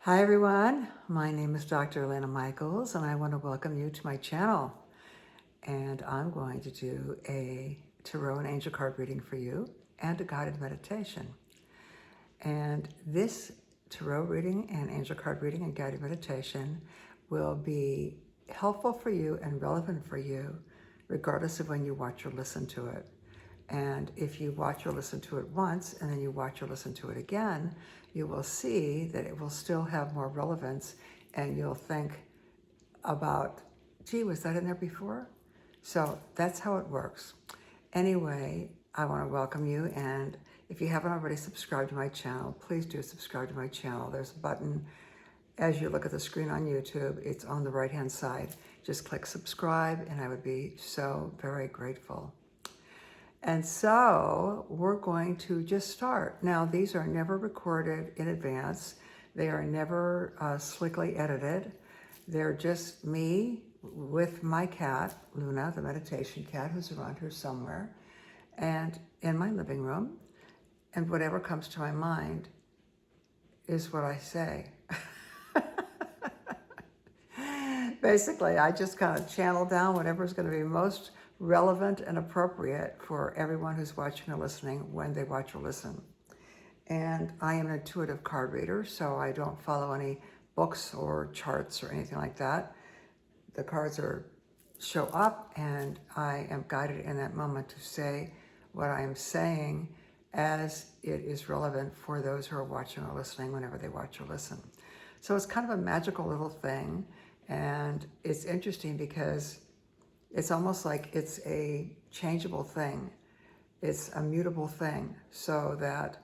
Hi everyone, my name is Dr. Elena Michaels and I want to welcome you to my channel. And I'm going to do a tarot and angel card reading for you and a guided meditation. And this tarot reading and angel card reading and guided meditation will be helpful for you and relevant for you regardless of when you watch or listen to it. And if you watch or listen to it once and then you watch or listen to it again, you will see that it will still have more relevance and you'll think about, gee, was that in there before? So that's how it works. Anyway, I want to welcome you, and if you haven't already subscribed to my channel, please do subscribe to my channel. There's a button as you look at the screen on YouTube. It's on the right-hand side. Just click subscribe and I would be so very grateful. And so we're going to just start. Now, these are never recorded in advance. They are never slickly edited. They're just me with my cat, Luna, the meditation cat, who's around here somewhere, and in my living room. And whatever comes to my mind is what I say. Basically, I just kind of channel down whatever's going to be most relevant and appropriate for everyone who's watching or listening when they watch or listen. And I am an intuitive card reader, so I don't follow any books or charts or anything like that. The cards show up and I am guided in that moment to say what I am saying as it is relevant for those who are watching or listening whenever they watch or listen. So it's kind of a magical little thing, and it's interesting because it's almost like it's a changeable thing. It's a mutable thing, so that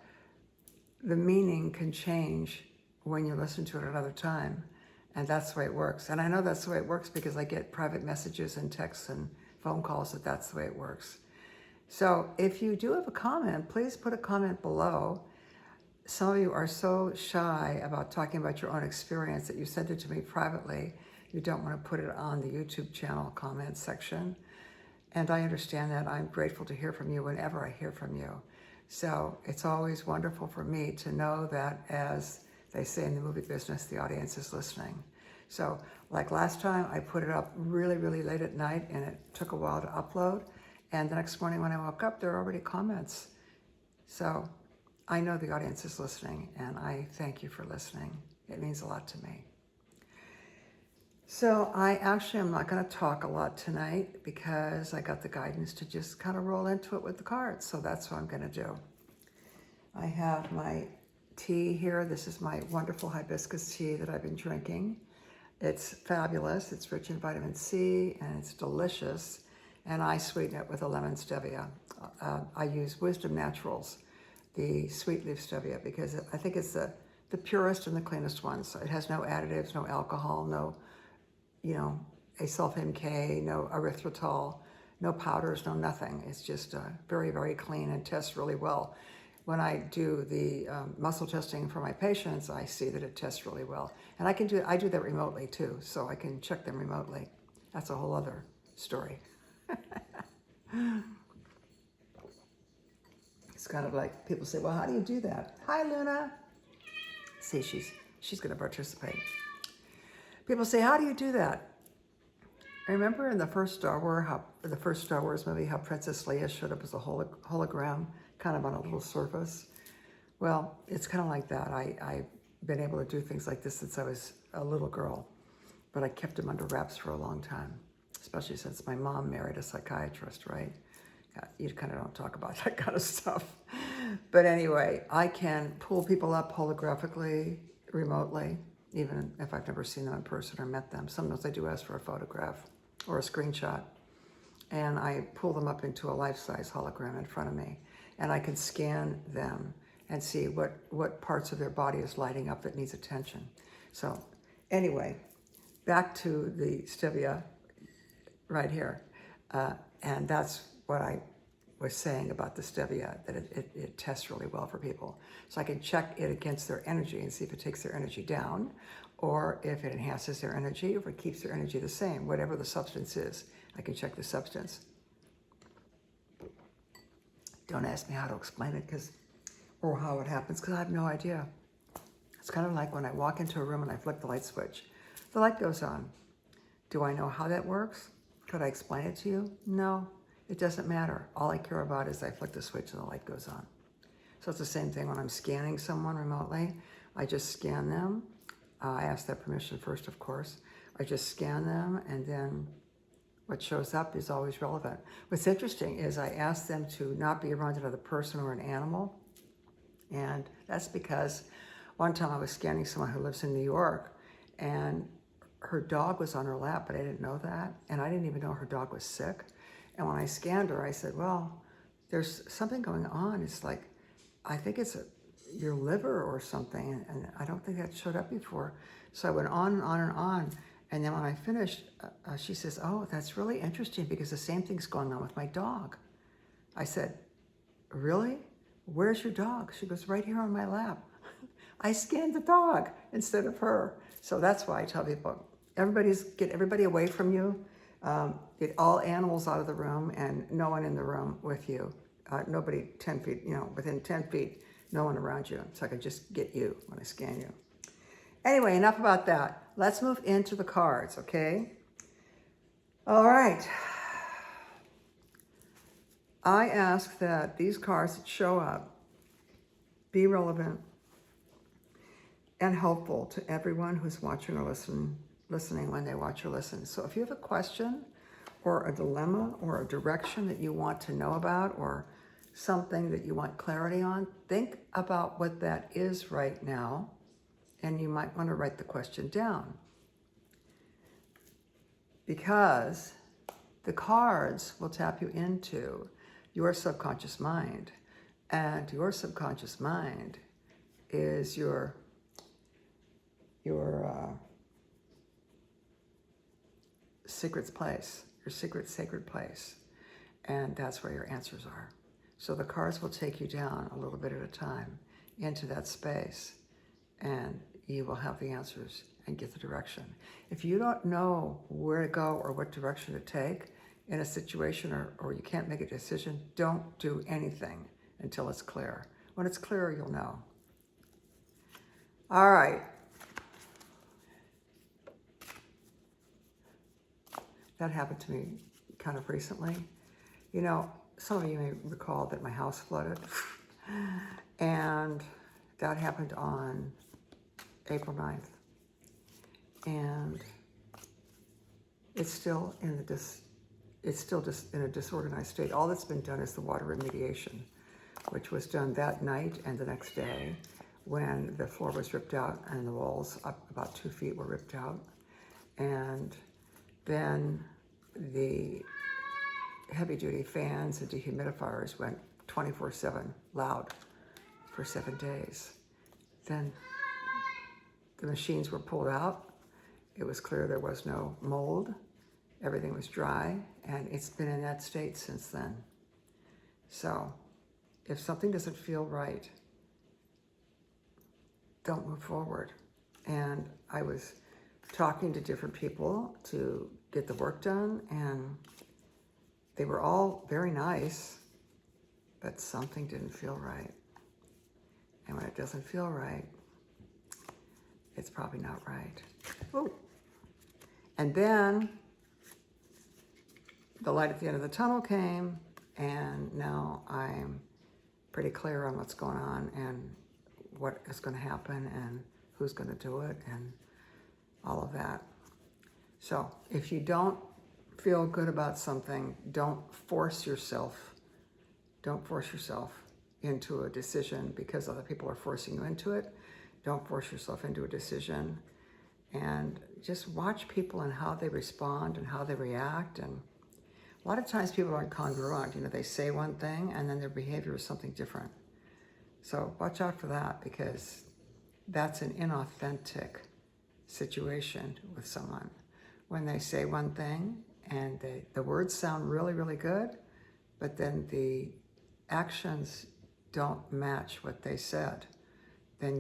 the meaning can change when you listen to it another time. And that's the way it works. And I know that's the way it works because I get private messages and texts and phone calls that that's the way it works. So if you do have a comment, please put a comment below. Some of you are so shy about talking about your own experience that you send it to me privately. You don't want to put it on the YouTube channel comment section. And I understand that. I'm grateful to hear from you whenever I hear from you. So it's always wonderful for me to know that, as they say in the movie business, the audience is listening. So like last time, I put it up really, really late at night and it took a while to upload. And the next morning when I woke up, there are already comments. So I know the audience is listening and I thank you for listening. It means a lot to me. So I actually am not going to talk a lot tonight because I got the guidance to just kind of roll into it with the cards. So that's what I'm going to do. I have my tea here. This is my wonderful hibiscus tea that I've been drinking. It's fabulous. It's rich in vitamin C and it's delicious. And I sweeten it with a lemon stevia. I use Wisdom Naturals, the sweet leaf stevia, because I think it's the purest and the cleanest one. So it has no additives, no alcohol, no asulfame K, no erythritol, no powders, no nothing. It's just very, very clean and tests really well. When I do the muscle testing for my patients, I see that it tests really well. And I do that remotely too, so I can check them remotely. That's a whole other story. It's kind of like people say, well, how do you do that? Hi, Luna. See, she's going to participate. People say, how do you do that? Remember in the first Star Wars movie, how Princess Leia showed up as a hologram, kind of on a little surface? Well, it's kind of like that. I've been able to do things like this since I was a little girl, but I kept them under wraps for a long time, especially since my mom married a psychiatrist, right? You kind of don't talk about that kind of stuff. But anyway, I can pull people up holographically, remotely, even if I've never seen them in person or met them. Sometimes I do ask for a photograph or a screenshot, and I pull them up into a life-size hologram in front of me, and I can scan them and see what parts of their body is lighting up that needs attention. So anyway, back to the stevia right here, and that's what I was saying about the stevia, that it tests really well for people. So I can check it against their energy and see if it takes their energy down, or if it enhances their energy, or if it keeps their energy the same, whatever the substance is. I can check the substance. Don't ask me how to explain it or how it happens, because I have no idea. It's kind of like when I walk into a room and I flick the light switch. The light goes on. Do I know how that works? Could I explain it to you? No, it doesn't matter. All I care about is I flick the switch and the light goes on. So it's the same thing when I'm scanning someone remotely. I just scan them. I ask their permission first, of course. I just scan them, and then what shows up is always relevant. What's interesting is I ask them to not be around another person or an animal. And that's because one time I was scanning someone who lives in New York, and her dog was on her lap, but I didn't know that. And I didn't even know her dog was sick. And when I scanned her, I said, well, there's something going on. It's like, I think it's your liver or something. And I don't think that showed up before. So I went on and on and on. And then when I finished, she says, oh, that's really interesting because the same thing's going on with my dog. I said, really? Where's your dog? She goes, right here on my lap. I scanned the dog instead of her. So that's why I tell people, get everybody away from you. Get all animals out of the room and no one in the room with you. Nobody 10 feet, within 10 feet, no one around you. So I can just get you when I scan you. Anyway, enough about that. Let's move into the cards, okay? All right. I ask that these cards that show up be relevant and helpful to everyone who's watching or listening when they watch or listen. So if you have a question or a dilemma or a direction that you want to know about or something that you want clarity on, think about what that is right now, and you might want to write the question down. Because the cards will tap you into your subconscious mind, and your subconscious mind is your secret place, your secret sacred place, and that's where your answers are. So the cards will take you down a little bit at a time into that space, and you will have the answers and get the direction. If you don't know where to go or what direction to take in a situation, or you can't make a decision, don't do anything until it's clear. When it's clear, you'll know. All right. That happened to me kind of recently. Some of you may recall that my house flooded, and that happened on April 9th. And it's still just in a disorganized state. All that's been done is the water remediation, which was done that night and the next day when the floor was ripped out and the walls up about 2 feet were ripped out. And then the heavy-duty fans and dehumidifiers went 24/7 loud for 7 days. Then the machines were pulled out. It was clear there was no mold. Everything was dry, and it's been in that state since then. So if something doesn't feel right, don't move forward. And I was talking to different people to get the work done, and they were all very nice, but something didn't feel right. And when it doesn't feel right, it's probably not right. Ooh. And then the light at the end of the tunnel came, and now I'm pretty clear on what's going on and what is going to happen and who's going to do it and all of that. So if you don't feel good about something, don't force yourself into a decision because other people are forcing you into it. Don't force yourself into a decision, and just watch people and how they respond and how they react. And a lot of times people aren't congruent. They say one thing and then their behavior is something different. So watch out for that, because that's an inauthentic situation with someone. When they say one thing and the words sound really, really good, but then the actions don't match what they said, then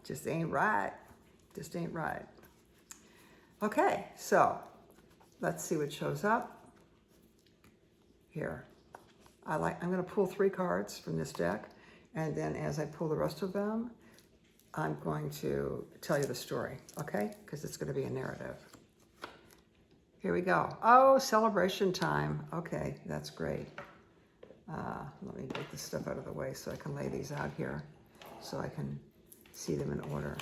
just ain't right. Just ain't right. Okay, so let's see what shows up here. I'm going to pull 3 cards from this deck, and then as I pull the rest of them, I'm going to tell you the story, okay? Because it's going to be a narrative. Here we go. Oh, celebration time. Okay, that's great. Let me get this stuff out of the way so I can lay these out here so I can see them in order.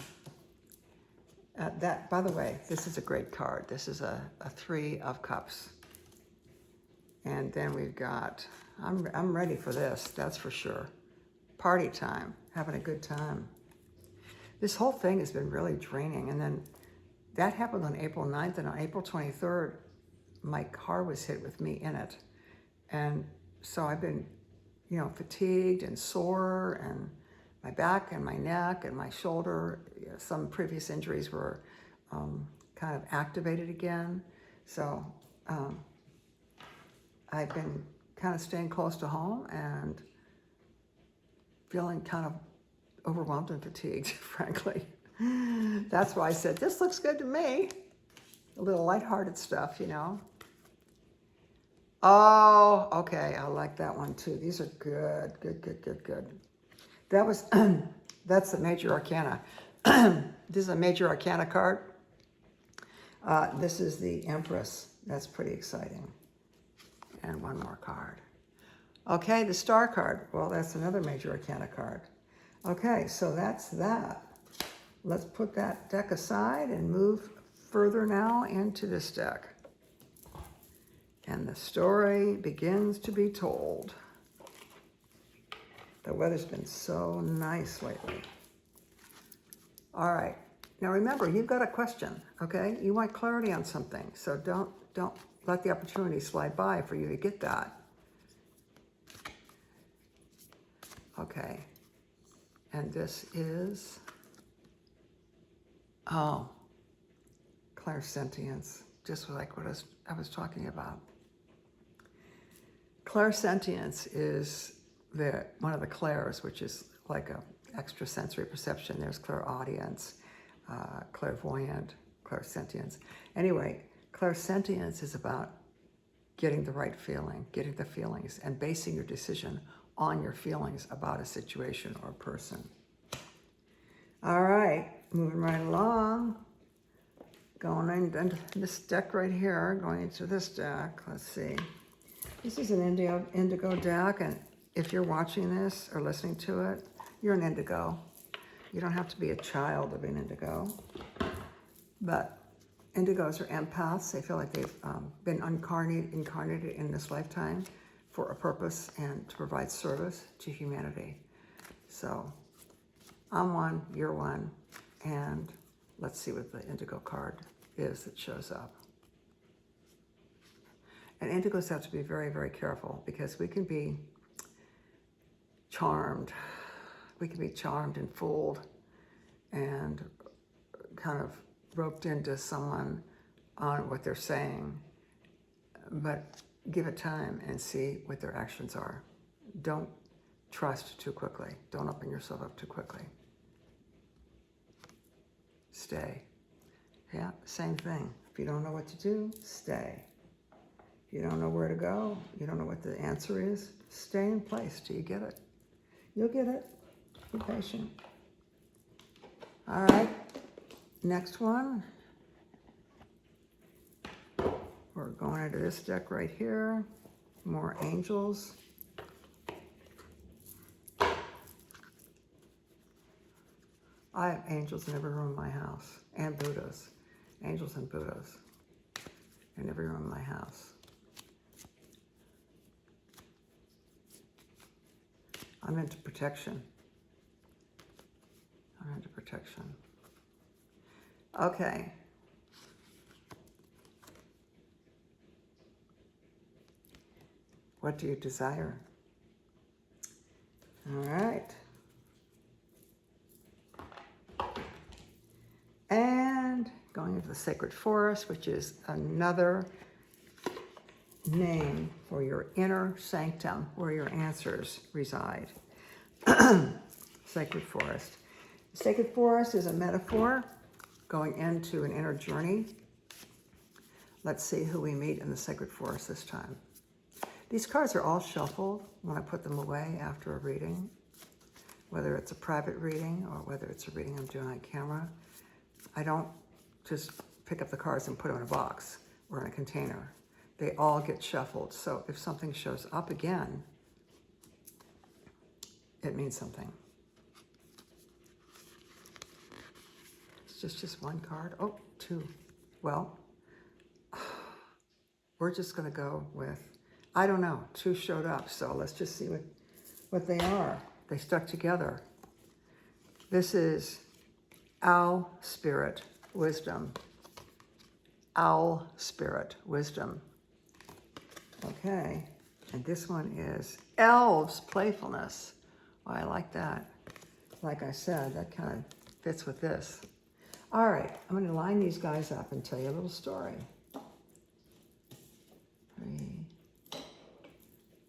By the way, this is a great card. This is a 3 of Cups. And then we've got, I'm ready for this, that's for sure. Party time, having a good time. This whole thing has been really draining. And then that happened on April 9th, and on April 23rd, my car was hit with me in it. And so I've been, fatigued and sore, and my back and my neck and my shoulder, some previous injuries were kind of activated again. So I've been kind of staying close to home and feeling kind of overwhelmed and fatigued, frankly. That's why I said, this looks good to me. A little lighthearted stuff, Oh, okay, I like that one too. These are good. That was, that's the Major Arcana. This is a Major Arcana card. This is the Empress. That's pretty exciting. And one more card. Okay, the Star card. Well, that's another Major Arcana card. Okay, so that's that. Let's put that deck aside and move further now into this deck. And the story begins to be told. The weather's been so nice lately. All right. Now remember, you've got a question, okay? You want clarity on something, so don't let the opportunity slide by for you to get that. Okay. And this is, clairsentience, just like what I was talking about. Clairsentience is one of the clairs, which is like a extrasensory perception. There's clairaudience, clairvoyant, clairsentience. Anyway, clairsentience is about getting the right feeling, getting the feelings, and basing your decision on your feelings about a situation or a person. All right, moving right along. Going into this deck right here, going into this deck, let's see. This is an indigo deck, and if you're watching this or listening to it, you're an indigo. You don't have to be a child of an indigo. But indigos are empaths. They feel like they've been incarnated in this lifetime for a purpose and to provide service to humanity. So I'm one, you're one, and let's see what the indigo card is that shows up. And indigos have to be very, very careful because we can be charmed. We can be charmed and fooled and kind of roped into someone on what they're saying. But give it time and see what their actions are. Don't trust too quickly. Don't open yourself up too quickly. Stay. Yeah, same thing. If you don't know what to do, stay. If you don't know where to go, you don't know what the answer is, stay in place till you get it. You'll get it. Be patient. All right, next one. We're going into this deck right here. More angels. I have angels in every room in my house, and Buddhas. Angels and Buddhas in every room in my house. I'm into protection. I'm into protection. Okay. What do you desire? All right. And going into the sacred forest, which is another name for your inner sanctum where your answers reside. Sacred forest. The sacred forest is a metaphor going into an inner journey. Let's see who we meet in the sacred forest this time. These cards are all shuffled when I put them away after a reading. whether it's a private reading or whether it's a reading I'm doing on camera. I don't just pick up the cards and put them in a box or in a container. They all get shuffled. So if something shows up again, it means something. It's just one card. Oh, two. Well, we're just going to go with, I don't know, two showed up. So let's just see what they are. They stuck together. This is Owl Spirit Wisdom. Owl Spirit Wisdom. Okay. And this one is Elves Playfulness. Well, I like that. Like I said, that kind of fits with this. All right. I'm going to line these guys up and tell you a little story. 3.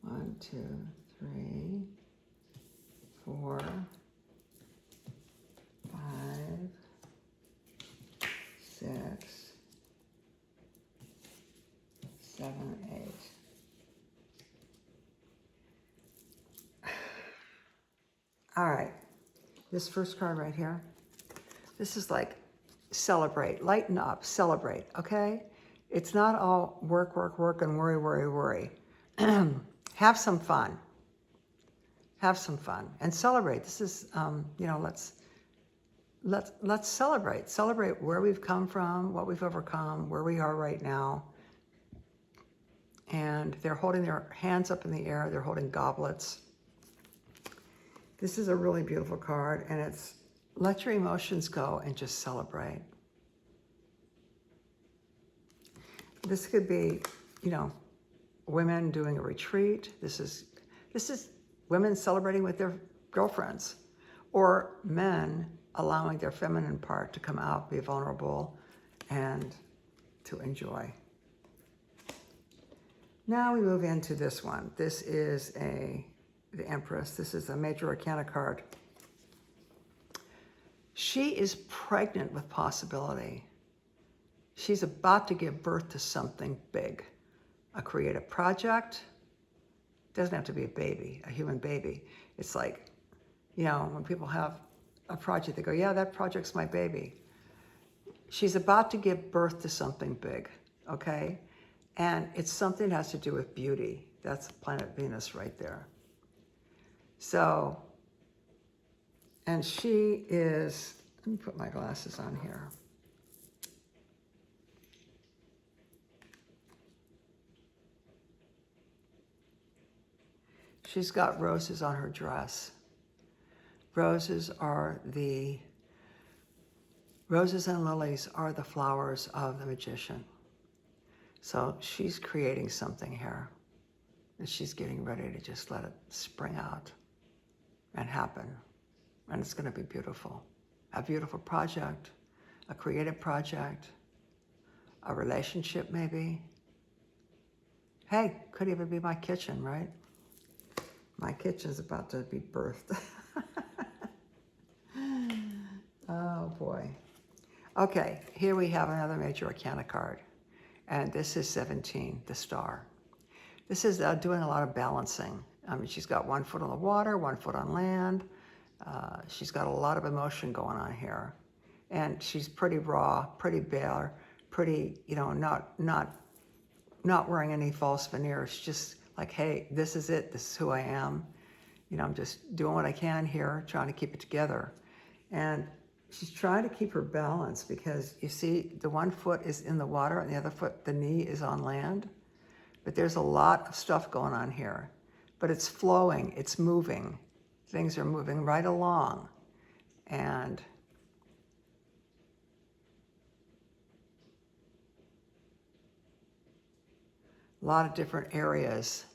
1, 2, 3, 4, 5, 6, 7, 8. All right, this first card right here, this is like celebrate, lighten up, celebrate, okay? It's not all work, work, work, and worry, worry, worry. Have some fun. Have some fun and celebrate. This is, let's celebrate. Celebrate where we've come from, what we've overcome, where we are right now. And they're holding their hands up in the air. They're holding goblets. This is a really beautiful card, and it's let your emotions go and just celebrate. This could be, women doing a retreat. This is women celebrating with their girlfriends, or men allowing their feminine part to come out, be vulnerable, and to enjoy. Now we move into this one. This is the Empress. This is a Major Arcana card. She is pregnant with possibility. She's about to give birth to something big. A creative project. Doesn't have to be a baby, a human baby. It's like, when people have a project, they go, yeah, that project's my baby. She's about to give birth to something big, okay? And it's something that has to do with beauty. That's planet Venus right there. So, and she is, let me put my glasses on here. She's got roses on her dress. Roses and lilies are the flowers of the magician. So she's creating something here. And she's getting ready to just let it spring out and happen. And it's going to be beautiful. A beautiful project, a creative project, a relationship maybe. Hey, could even be my kitchen, right? My kitchen's about to be birthed. Oh boy. Okay, here we have another Major Arcana card. And this is 17, the Star. This is doing a lot of balancing. I mean, she's got 1 foot on the water, 1 foot on land. She's got a lot of emotion going on here. And she's pretty raw, pretty bare, pretty, not wearing any false veneers. Just like, hey, this is it. This is who I am. I'm just doing what I can here, trying to keep it together. And she's trying to keep her balance because you see the 1 foot is in the water and the other foot, the knee is on land. But there's a lot of stuff going on here. But it's flowing, it's moving. Things are moving right along. And a lot of different areas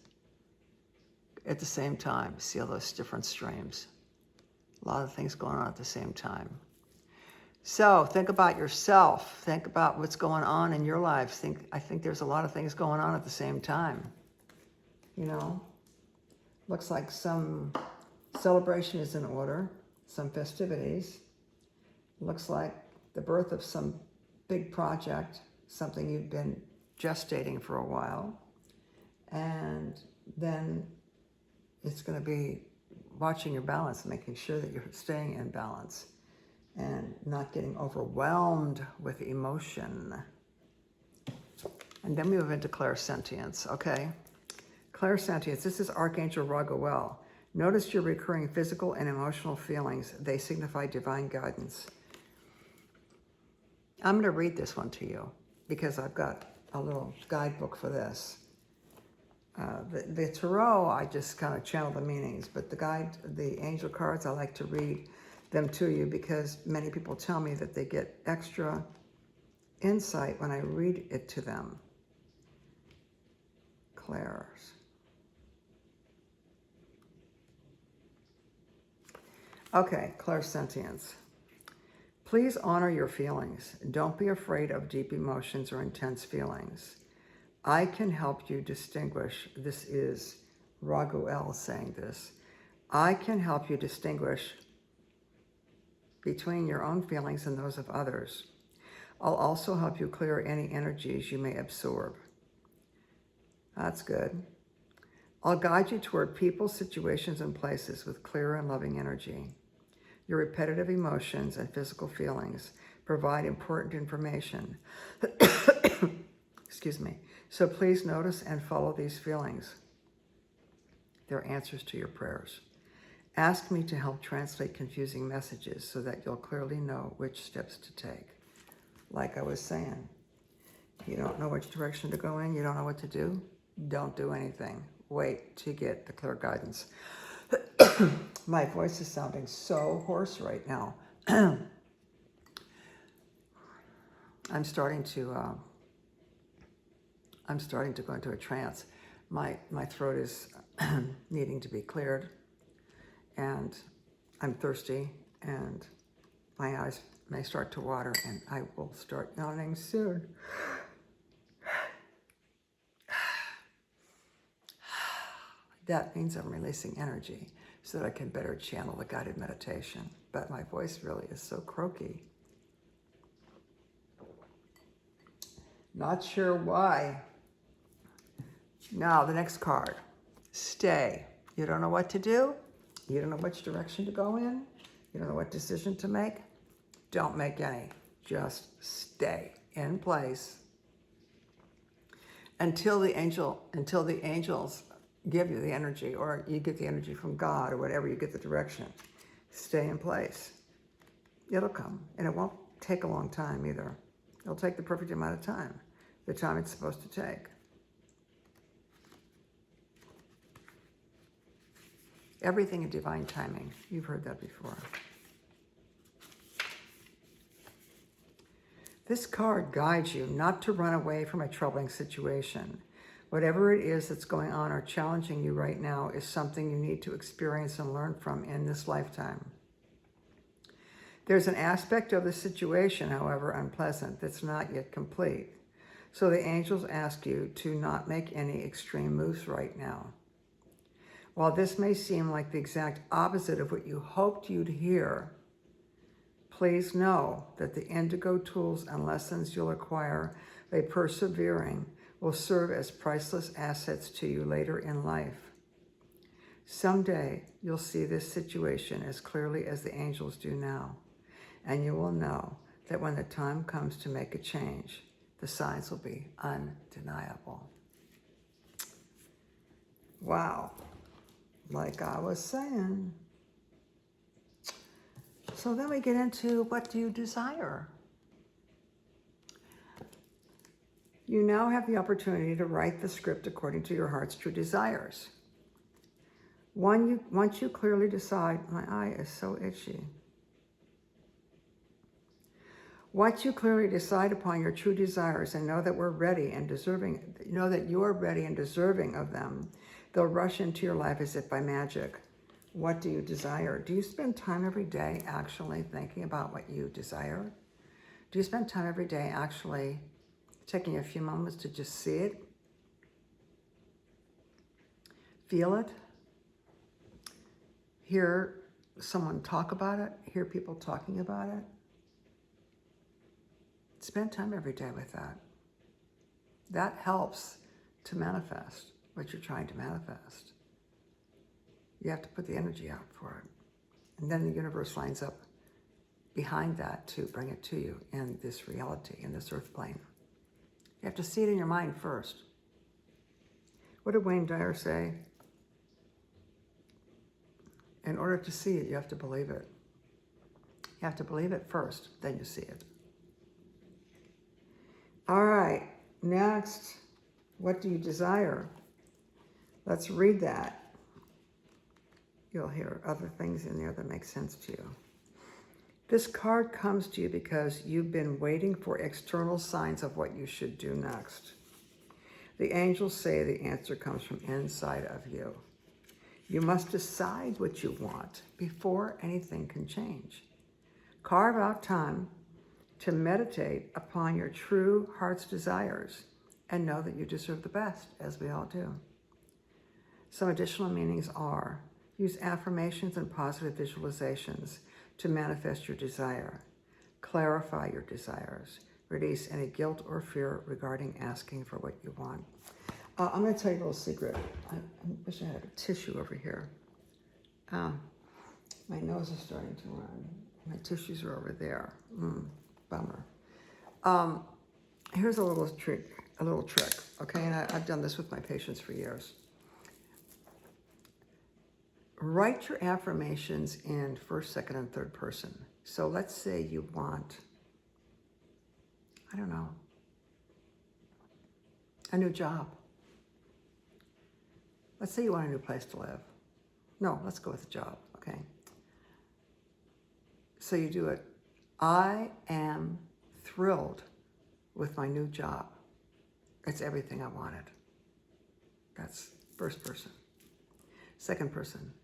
at the same time. See all those different streams. A lot of things going on at the same time. So think about yourself. Think about what's going on in your life. I think there's a lot of things going on at the same time. Looks like some celebration is in order, some festivities. Looks like the birth of some big project, something you've been gestating for a while. And then it's going to be watching your balance, making sure that you're staying in balance and not getting overwhelmed with emotion. And then we move into clairsentience, okay? Clairsentience, this is Archangel Raguel. Notice your recurring physical and emotional feelings. They signify divine guidance. I'm going to read this one to you because I've got a little guidebook for this. The tarot, I just kind of channel the meanings, but the angel cards, I like to read them to you because many people tell me that they get extra insight when I read it to them. Clairs. Okay, clairsentience. Please honor your feelings. Don't be afraid of deep emotions or intense feelings. I can help you distinguish, this is Raguel saying this, I can help you distinguish between your own feelings and those of others. I'll also help you clear any energies you may absorb. That's good. I'll guide you toward people, situations, and places with clear and loving energy. Your repetitive emotions and physical feelings provide important information. Excuse me. So please notice and follow these feelings. They're answers to your prayers. Ask me to help translate confusing messages so that you'll clearly know which steps to take. Like I was saying, you don't know which direction to go in, you don't know what to do, don't do anything. Wait to get the clear guidance. My voice is sounding so hoarse right now. I'm starting to go into a trance. My throat is needing to be cleared, and I'm thirsty, and my eyes may start to water, and I will start yawning soon. That means I'm releasing energy so that I can better channel the guided meditation. But my voice really is so croaky. Not sure why. Now, the next card. Stay. You don't know what to do? You don't know which direction to go in? You don't know what decision to make? Don't make any. Just stay in place until the angels give you the energy, or you get the energy from God, or whatever, you get the direction. Stay in place. It'll come, and it won't take a long time either. It'll take the perfect amount of time, the time it's supposed to take. Everything in divine timing. You've heard that before. This card guides you not to run away from a troubling situation. Whatever it is that's going on or challenging you right now is something you need to experience and learn from in this lifetime. There's an aspect of the situation, however unpleasant, that's not yet complete. So the angels ask you to not make any extreme moves right now. While this may seem like the exact opposite of what you hoped you'd hear, please know that the indigo tools and lessons you'll acquire by persevering will serve as priceless assets to you later in life. Someday, you'll see this situation as clearly as the angels do now, and you will know that when the time comes to make a change, the signs will be undeniable. Wow, like I was saying. So then we get into, what do you desire? You now have the opportunity to write the script according to your heart's true desires. Once you clearly decide, my eye is so itchy. Once you clearly decide upon your true desires and know that we're ready and deserving, know that you're ready and deserving of them, they'll rush into your life as if by magic. What do you desire? Do you spend time every day actually thinking about what you desire? Do you spend time every day actually taking a few moments to just see it, feel it, hear someone talk about it, hear people talking about it? Spend time every day with that. That helps to manifest what you're trying to manifest. You have to put the energy out for it. And then the universe lines up behind that to bring it to you in this reality, in this earth plane. You have to see it in your mind first. What did Wayne Dyer say? In order to see it, you have to believe it. You have to believe it first, then you see it. All right, next, what do you desire? Let's read that. You'll hear other things in there that make sense to you. This card comes to you because you've been waiting for external signs of what you should do next. The angels say the answer comes from inside of you. You must decide what you want before anything can change. Carve out time to meditate upon your true heart's desires and know that you deserve the best, as we all do. Some additional meanings are: use affirmations and positive visualizations to manifest your desire. Clarify your desires. Release any guilt or fear regarding asking for what you want. I'm going to tell you a little secret. I wish I had a tissue over here. My nose is starting to run. My tissues are over there. Bummer. Here's a little trick, okay? And I've done this with my patients for years. Write your affirmations in first, second, and third person. So let's say you want, I don't know, a new job. Let's say you want a new place to live. No, let's go with a job, okay? So you do it. I am thrilled with my new job. It's everything I wanted. That's first person. Second person.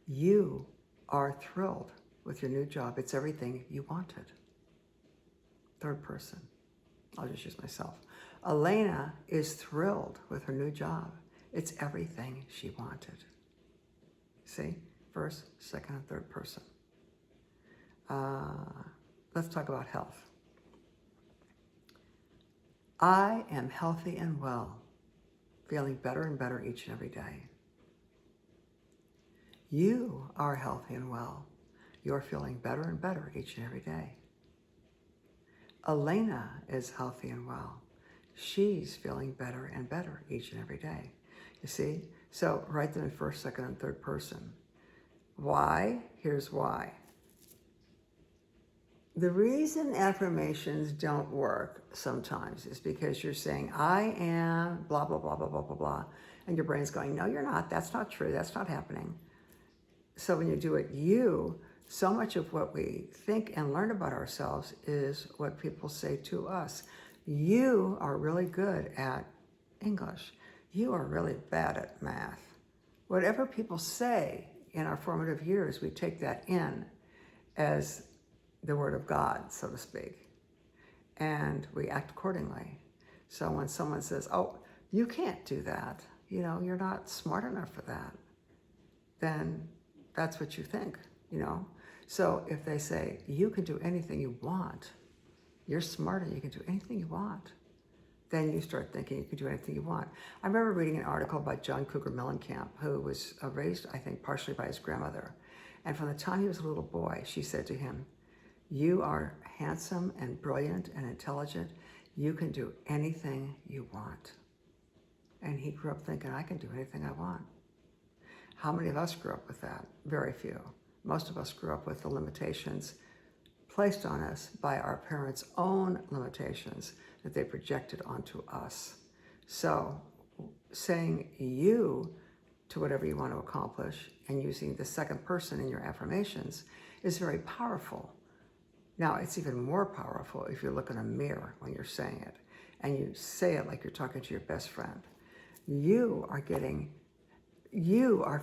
You are thrilled with your new job. It's everything you wanted. Third person. I'll just use myself. Elena is thrilled with her new job. It's everything she wanted. See? First, second, and third person. Let's talk about health. I am healthy and well, feeling better and better each and every day. You are healthy and well. You're feeling better and better each and every day. Elena is healthy and well. She's feeling better and better each and every day. You see? So write them in first, second, and third person. Why? Here's why. The reason affirmations don't work sometimes is because you're saying, I am blah, blah, blah, blah, blah, blah, blah. And your brain's going, no, you're not. That's not true. That's not happening. So when you do it, so much of what we think and learn about ourselves is what people say to us. You are really good at English. You are really bad at math. Whatever people say in our formative years, we take that in as the word of God, so to speak, and we act accordingly. So when someone says, oh, you can't do that, you're not smart enough for that, then that's what you think, So if they say, you can do anything you want, you're smarter, you can do anything you want, then you start thinking you can do anything you want. I remember reading an article by John Cougar Mellencamp, who was raised, I think, partially by his grandmother. And from the time he was a little boy, she said to him, you are handsome and brilliant and intelligent. You can do anything you want. And he grew up thinking, I can do anything I want. How many of us grew up with that? Very few. Most of us grew up with the limitations placed on us by our parents' own limitations that they projected onto us. So saying you to whatever you want to accomplish and using the second person in your affirmations is very powerful. Now, it's even more powerful if you look in a mirror when you're saying it and you say it like you're talking to your best friend. You are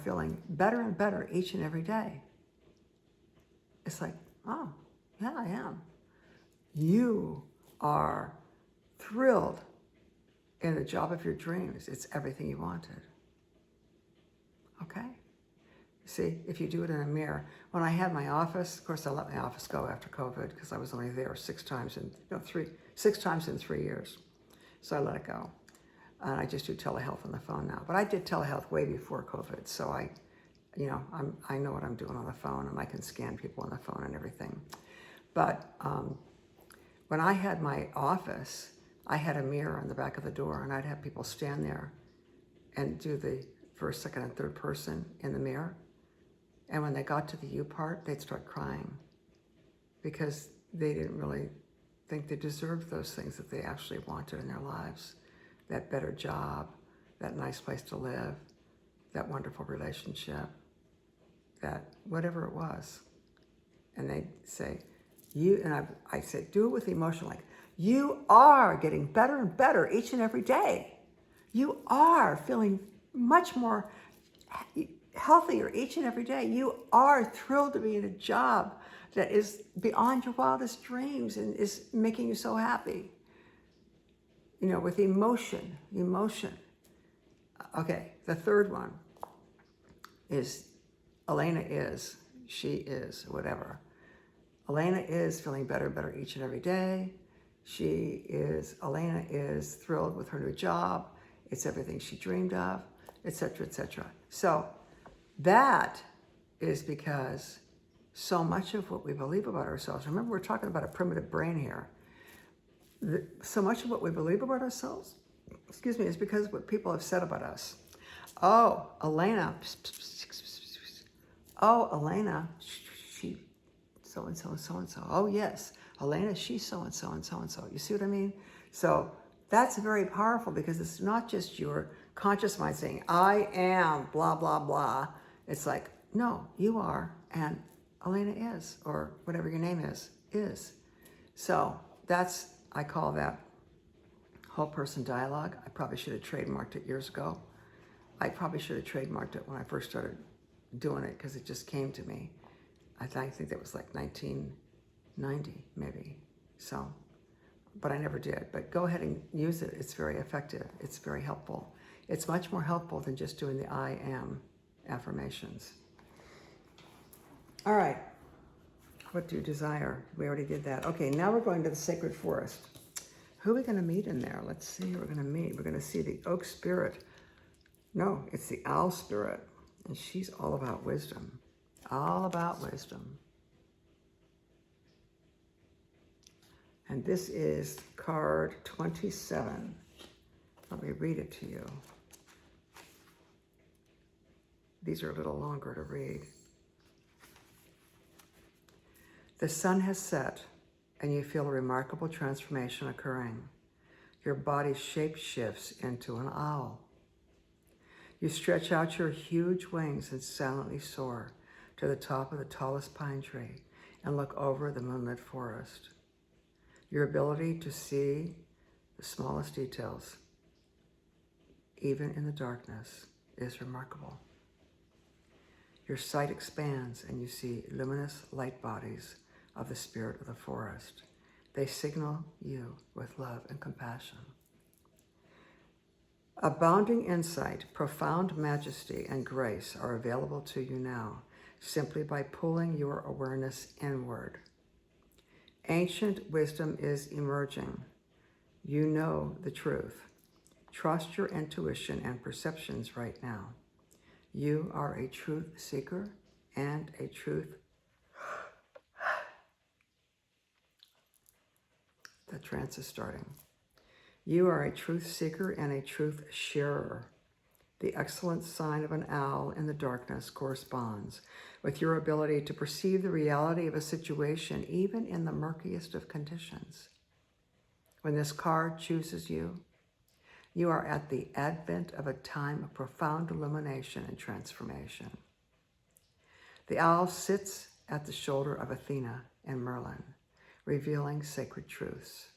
feeling better and better each and every day. It's like, oh, yeah, I am. You are thrilled in the job of your dreams. It's everything you wanted. Okay? See, if you do it in a mirror. When I had my office, of course, I let my office go after COVID because I was only there 6 times in 3 years. So I let it go. And I just do telehealth on the phone now. But I did telehealth way before COVID. So I know what I'm doing on the phone, and I can scan people on the phone and everything. But when I had my office, I had a mirror on the back of the door, and I'd have people stand there and do the first, second, and third person in the mirror. And when they got to the you part, they'd start crying because they didn't really think they deserved those things that they actually wanted in their lives. That better job, that nice place to live, that wonderful relationship, that whatever it was. And they'd say, I said, do it with emotion, like, you are getting better and better each and every day. You are feeling much more healthier each and every day. You are thrilled to be in a job that is beyond your wildest dreams and is making you so happy. With emotion. Okay, the third one is Elena is, she is, whatever. Elena is feeling better and better each and every day. Elena is thrilled with her new job. It's everything she dreamed of, etc., etc. So that is because so much of what we believe about ourselves, remember we're talking about a primitive brain here. So much of what we believe about ourselves, is because of what people have said about us. Oh, Elena, she so-and-so and so-and-so. Oh, yes, Elena, she's so-and-so and so-and-so. You see what I mean? So that's very powerful because it's not just your conscious mind saying, I am blah, blah, blah. It's like, no, you are, and Elena is, or whatever your name is. So I call that whole person dialogue. I probably should have trademarked it years ago. I probably should have trademarked it when I first started doing it because it just came to me. I think that was like 1990, maybe. So, but I never did. But go ahead and use it. It's very effective. It's very helpful. It's much more helpful than just doing the I am affirmations. All right. What do you desire? We already did that. Okay, now we're going to the sacred forest. Who are we going to meet in there? Let's see who we're going to meet. We're going to see the oak spirit. No, it's the owl spirit. And she's all about wisdom. All about wisdom. And this is card 27. Let me read it to you. These are a little longer to read. The sun has set, and you feel a remarkable transformation occurring. Your body's shape shifts into an owl. You stretch out your huge wings and silently soar to the top of the tallest pine tree and look over the moonlit forest. Your ability to see the smallest details, even in the darkness, is remarkable. Your sight expands and you see luminous light bodies of the spirit of the forest. They signal you with love and compassion. Abounding insight, profound majesty, and grace are available to you now, simply by pulling your awareness inward. Ancient wisdom is emerging. You know the truth. Trust your intuition and perceptions right now. You are a truth seeker and a truth. The trance is starting. You are a truth seeker and a truth sharer. The excellent sign of an owl in the darkness corresponds with your ability to perceive the reality of a situation, even in the murkiest of conditions. When this card chooses you, you are at the advent of a time of profound illumination and transformation. The owl sits at the shoulder of Athena and Merlin, revealing sacred truths.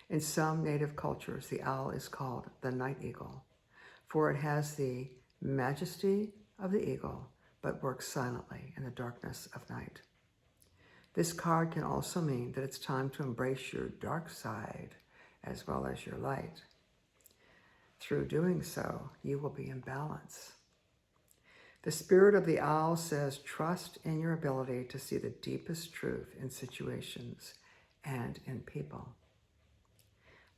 In some native cultures, the owl is called the night eagle, for it has the majesty of the eagle, but works silently in the darkness of night. This card can also mean that it's time to embrace your dark side as well as your light. Through doing so, you will be in balance. The spirit of the owl says, trust in your ability to see the deepest truth in situations and in people.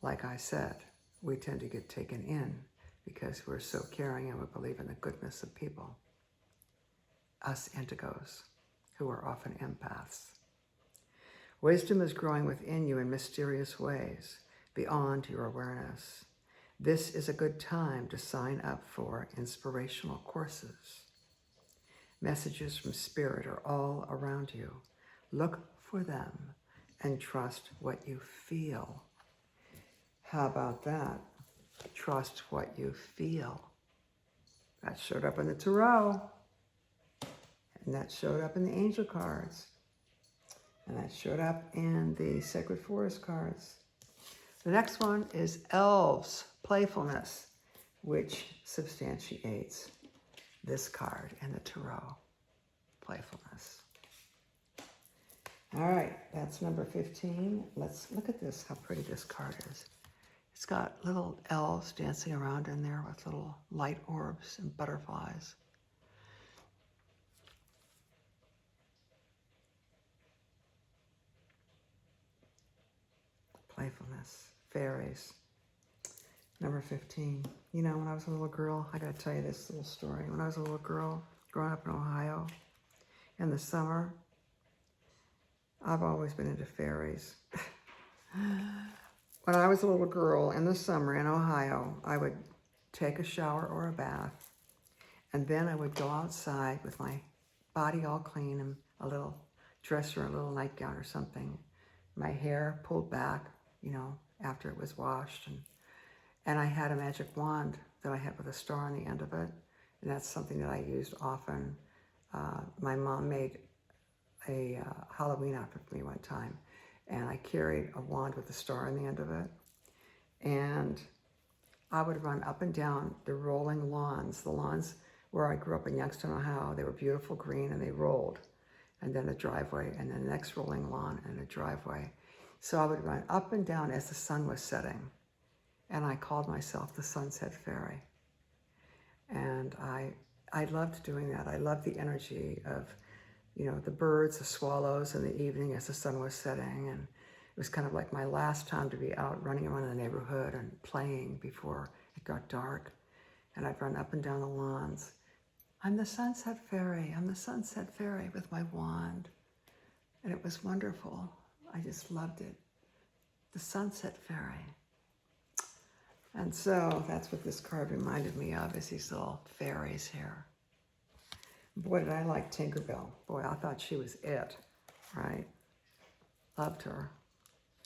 Like I said, we tend to get taken in because we're so caring and we believe in the goodness of people. us indigos, who are often empaths. Wisdom is growing within you in mysterious ways, beyond your awareness. This is a good time to sign up for inspirational courses. Messages from Spirit are all around you. Look for them and trust what you feel. How about that? Trust what you feel. That showed up in the tarot. And that showed up in the angel cards. And that showed up in the sacred forest cards. The next one is elves, playfulness, which substantiates this card in the tarot, playfulness. All right, that's number 15. Let's look at this, how pretty this card is. It's got little elves dancing around in there with little light orbs and butterflies. Playfulness, fairies. Number 15. You know, when I was a little girl, I gotta tell you this little story. When I was a little girl, growing up in Ohio, in the summer, I've always been into fairies. When I was a little girl in the summer in Ohio, I would take a shower or a bath, and then I would go outside with my body all clean and a little dress or a little nightgown or something. My hair pulled back, you know, after it was washed. And I had a magic wand that I had with a star on the end of it. And that's something that I used often. My mom made a Halloween outfit for me one time. And I carried a wand with a star on the end of it. And I would run up and down the rolling lawns. The lawns where I grew up in Youngstown, Ohio, they were beautiful green and they rolled. And then a driveway, and then the next rolling lawn and a driveway. So I would run up and down as the sun was setting. And I called myself the Sunset Fairy. And I loved doing that. I loved the energy of, you know, the birds, the swallows in the evening as the sun was setting. And it was kind of like my last time to be out running around in the neighborhood and playing before it got dark. And I'd run up and down the lawns. I'm the Sunset Fairy. I'm the Sunset Fairy with my wand. And it was wonderful. I just loved it. The Sunset Fairy. And so that's what this card reminded me of, is these little fairies here. Boy, did I like Tinkerbell. Boy, I thought she was it, right? Loved her.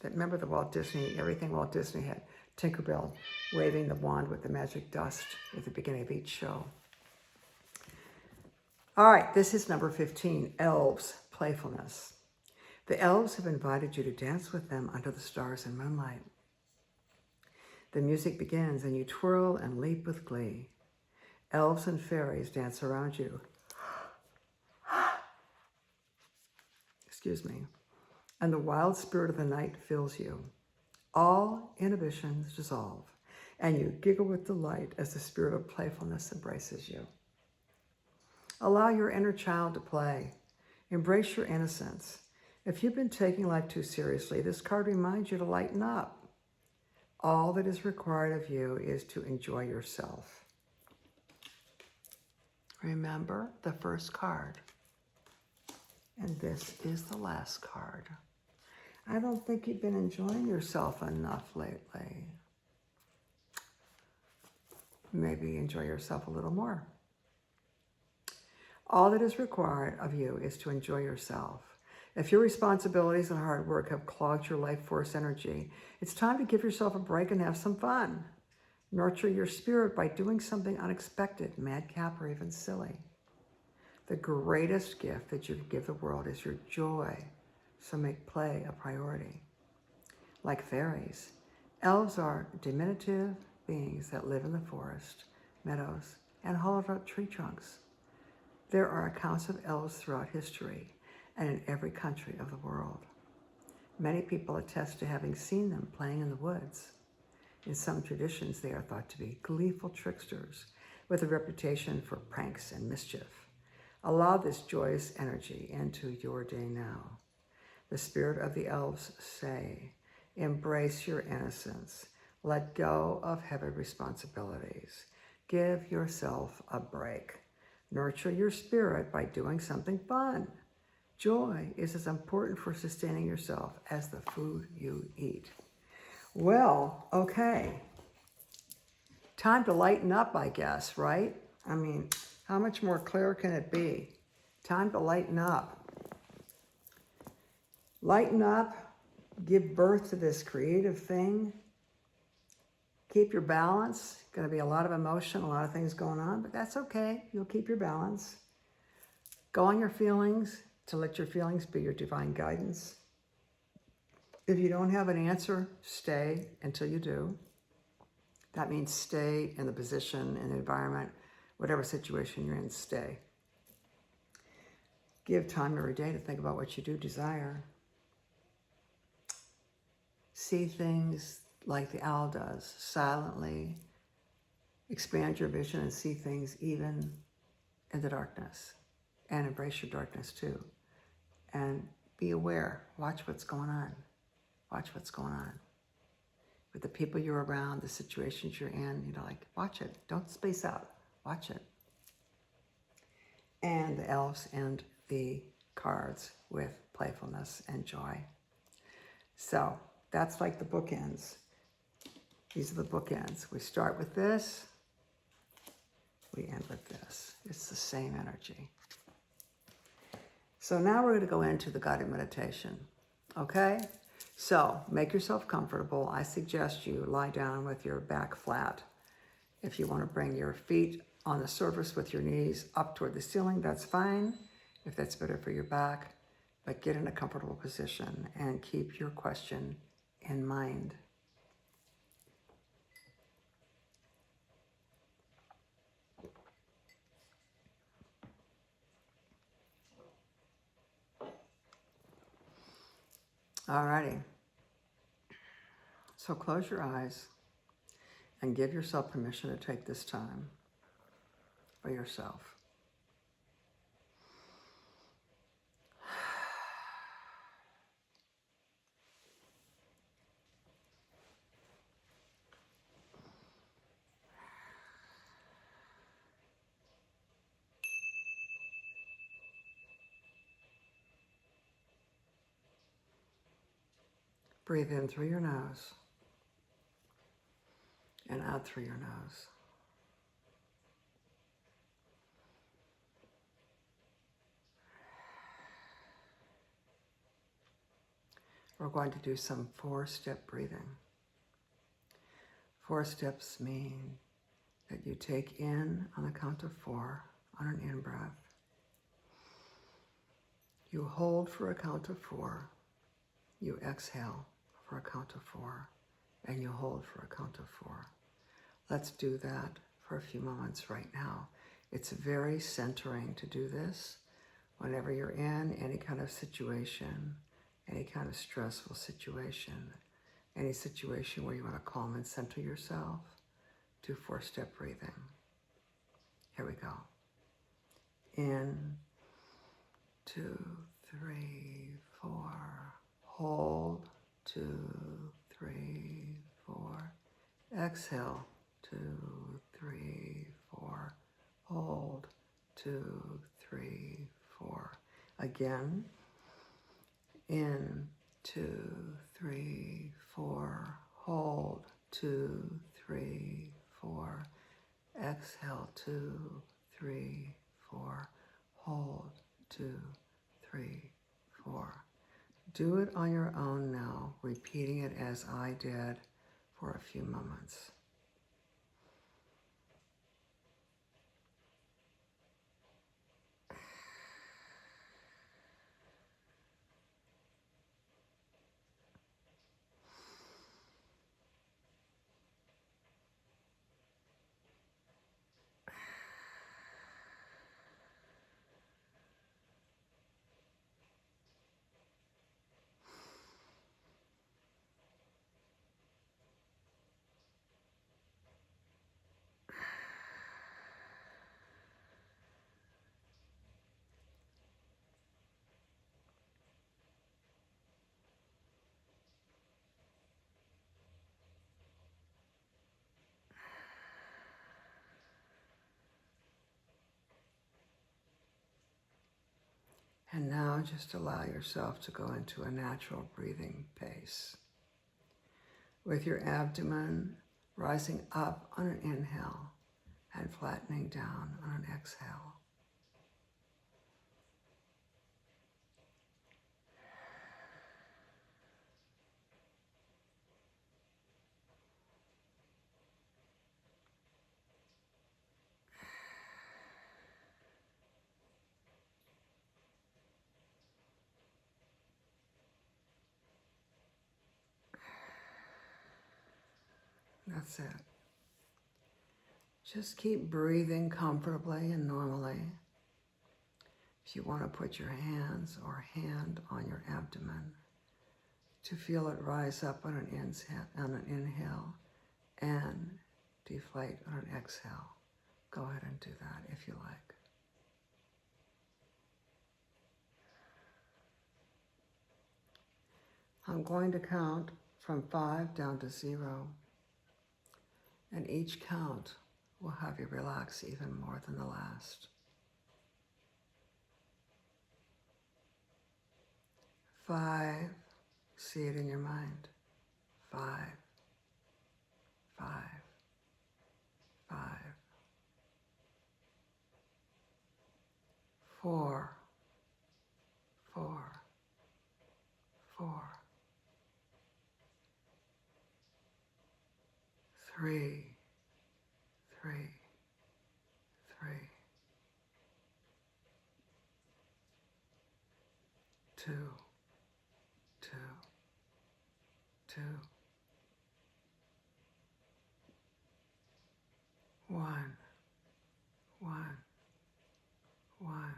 Remember the Walt Disney, everything Walt Disney had, Tinkerbell waving the wand with the magic dust at the beginning of each show. All right, this is number 15, elves, playfulness. The elves have invited you to dance with them under the stars and moonlight. The music begins and you twirl and leap with glee. Elves and fairies dance around you. Excuse me. And the wild spirit of the night fills you. All inhibitions dissolve, and you giggle with delight as the spirit of playfulness embraces you. Allow your inner child to play. Embrace your innocence. If you've been taking life too seriously, this card reminds you to lighten up. All that is required of you is to enjoy yourself. Remember the first card. And this is the last card. I don't think you've been enjoying yourself enough lately. Maybe enjoy yourself a little more. All that is required of you is to enjoy yourself. If your responsibilities and hard work have clogged your life force energy, it's time to give yourself a break and have some fun. Nurture your spirit by doing something unexpected, madcap, or even silly. The greatest gift that you can give the world is your joy, so make play a priority. Like fairies, elves are diminutive beings that live in the forest, meadows, and hollowed-out tree trunks. There are accounts of elves throughout history and in every country of the world. Many people attest to having seen them playing in the woods. In some traditions, they are thought to be gleeful tricksters with a reputation for pranks and mischief. Allow this joyous energy into your day now. The spirit of the elves say, embrace your innocence. Let go of heavy responsibilities. Give yourself a break. Nurture your spirit by doing something fun. Joy is as important for sustaining yourself as the food you eat. Well, okay. Time to lighten up, I guess, right? I mean, how much more clear can it be? Time to lighten up. Lighten up, give birth to this creative thing. Keep your balance. Going to be a lot of emotion, a lot of things going on, but that's okay. You'll keep your balance. Go on your feelings to let your feelings be your divine guidance. If you don't have an answer, stay until you do. That means stay in the position, in the environment, whatever situation you're in, stay. Give time every day to think about what you do desire. See things like the owl does, silently. Expand your vision and see things even in the darkness. And embrace your darkness too. And be aware. Watch what's going on. Watch what's going on. With the people you're around, the situations you're in, like, watch it. Don't space out. Watch it. And the elves and the cards with playfulness and joy. So that's like the bookends. These are the bookends. We start with this. We end with this. It's the same energy. So now we're going to go into the guided meditation. Okay? So make yourself comfortable. I suggest you lie down with your back flat. If you want to bring your feet on the surface with your knees up toward the ceiling, that's fine, if that's better for your back. But get in a comfortable position and keep your question in mind. Alrighty. So close your eyes and give yourself permission to take this time for yourself. Breathe in through your nose and out through your nose. We're going to do some 4-step breathing. 4 steps mean that you take in on the count of 4 on an in-breath. You hold for a count of 4. You exhale for a count of 4. And you hold for a count of 4. Let's do that for a few moments right now. It's very centering to do this whenever you're in any kind of situation, any kind of stressful situation, any situation where you want to calm and center yourself. Do 4-step breathing. Here we go. In, 2, 3, 4. Hold, 2, 3, 4. Exhale, 2, 3, 4. Hold, 2, 3, 4. Again. In, 2, 3, 4. Hold, 2, 3, 4. Exhale, 2, 3, 4. Hold, 2, 3, 4. Do it on your own now, repeating it as I did for a few moments. And now just allow yourself to go into a natural breathing pace, with your abdomen rising up on an inhale and flattening down on an exhale. That's it. Just keep breathing comfortably and normally. If you want to put your hands or hand on your abdomen to feel it rise up on an inhale and deflate on an exhale, go ahead and do that if you like. I'm going to count from 5 down to 0, and each count will have you relax even more than the last. 5, see it in your mind. 5, 5, 5, 4, 4, 4, 3, 3, 3, 2, 2, 2, 1, 1, 1.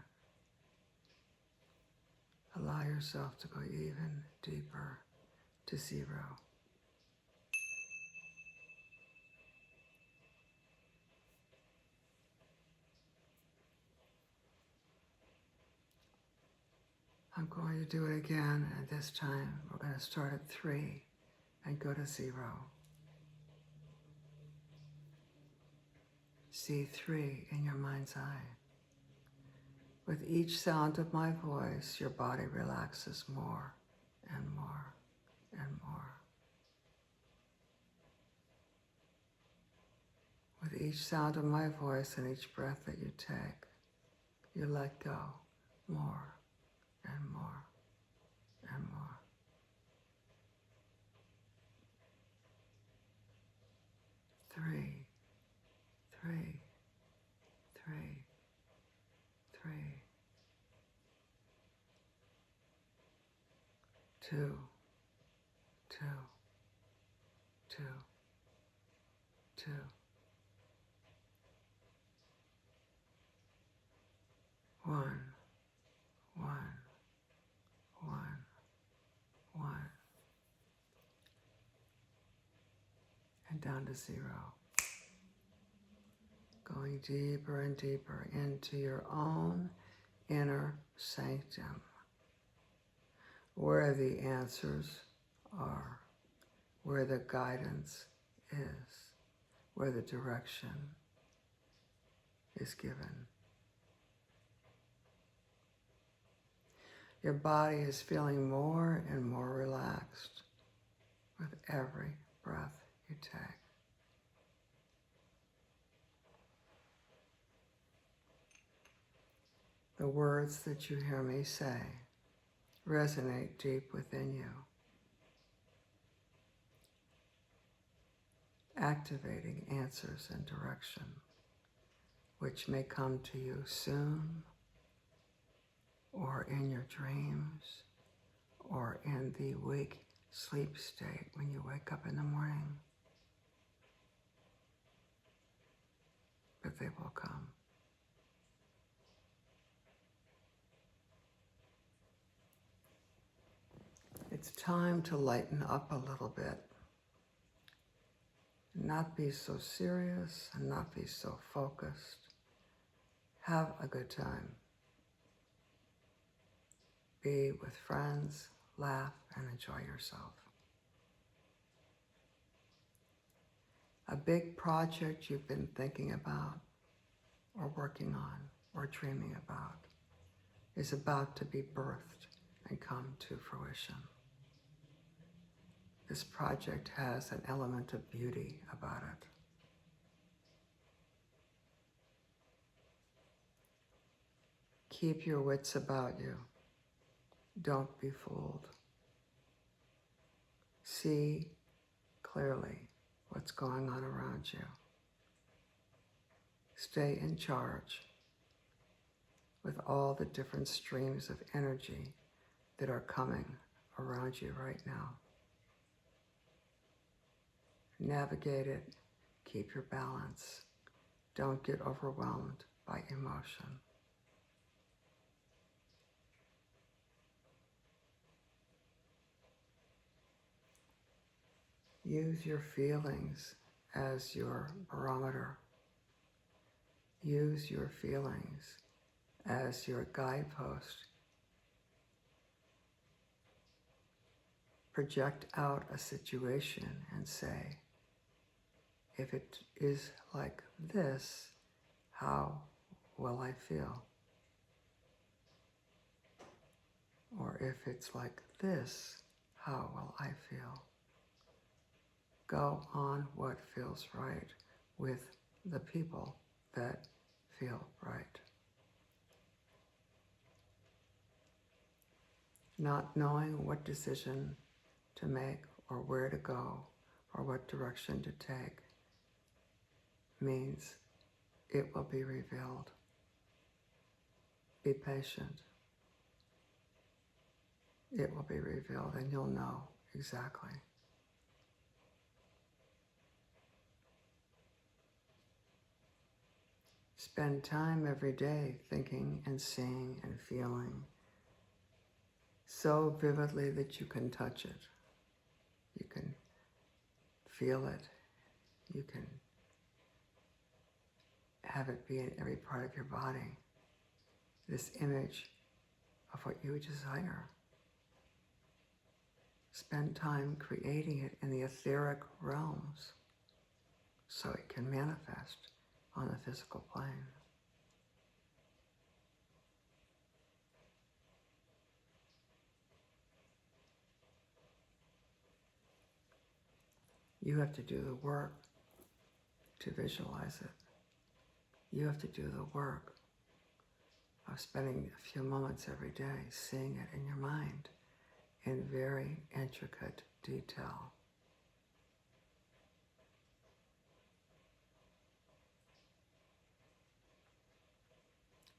Allow yourself to go even deeper to 0. I'm going to do it again, and this time we're going to start at 3 and go to 0. See 3 in your mind's eye. With each sound of my voice, your body relaxes more and more and more. With each sound of my voice and each breath that you take, you let go more and more and more. 3, 3, 3, 3, 2, 2, 2, 2, 1, 1, 1, 1, and down to 0. Going deeper and deeper into your own inner sanctum, where the answers are, where the guidance is, where the direction is given. Your body is feeling more and more relaxed with every breath you take. The words that you hear me say resonate deep within you, activating answers and direction, which may come to you soon, or in your dreams, or in the wake sleep state when you wake up in the morning. But they will come. It's time to lighten up a little bit. Not be so serious and not be so focused. Have a good time. Be with friends, laugh, and enjoy yourself. A big project you've been thinking about, or working on, or dreaming about. is about to be birthed and come to fruition. This project has an element of beauty about it. Keep your wits about you. Don't be fooled. See clearly what's going on around you. Stay in charge with all the different streams of energy that are coming around you right now. Navigate it. Keep your balance. Don't get overwhelmed by emotion. Use your feelings as your barometer. Use your feelings as your guidepost. Project out a situation and say, if it is like this, how will I feel? Or if it's like this, how will I feel? Go on what feels right with the people that feel right. Not knowing what decision to make or where to go or what direction to take means it will be revealed. Be patient. It will be revealed and you'll know exactly. Spend time every day thinking and seeing and feeling so vividly that you can touch it. You can feel it. You can have it be in every part of your body. This image of what you desire. Spend time creating it in the etheric realms so it can manifest on the physical plane. You have to do the work to visualize it. You have to do the work of spending a few moments every day seeing it in your mind in very intricate detail.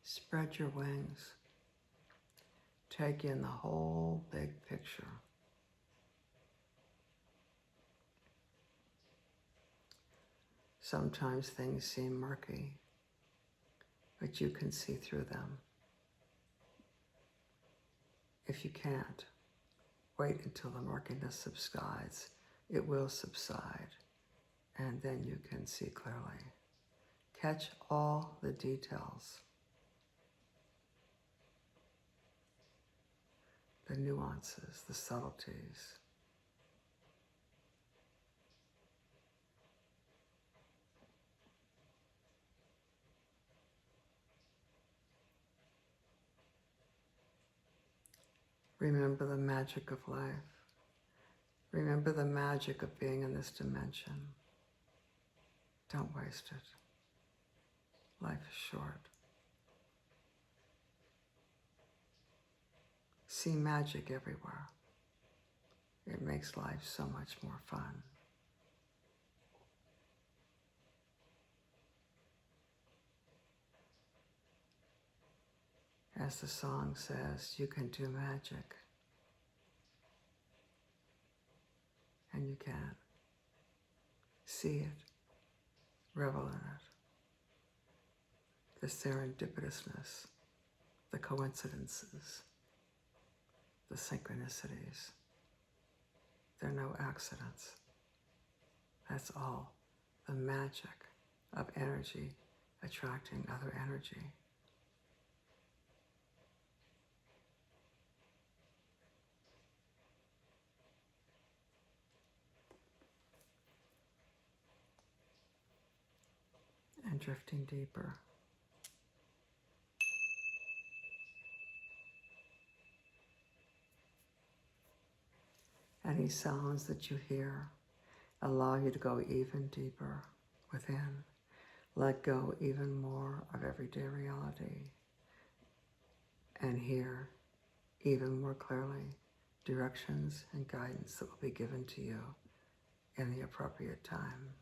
Spread your wings. Take in the whole big picture. Sometimes things seem murky, but you can see through them. If you can't, wait until the murkiness subsides. It will subside, and then you can see clearly. Catch all the details, the nuances, the subtleties. Remember the magic of life. Remember the magic of being in this dimension. Don't waste it. Life is short. See magic everywhere. It makes life so much more fun. As the song says, you can do magic. And you can. See it. Revel in it. The serendipitousness, the coincidences, the synchronicities. They're no accidents. That's all the magic of energy attracting other energy. And drifting deeper. any sounds that you hear. Allow you to go even deeper within. Let go even more of everyday reality. And hear even more clearly directions and guidance that will be given to you in the appropriate time.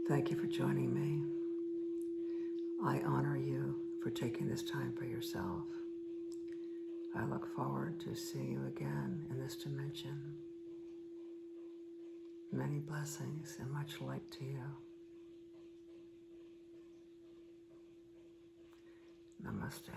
Thank you for joining me. I honor you for taking this time for yourself. I look forward to seeing you again in this dimension. Many blessings and much light to you. Namaste.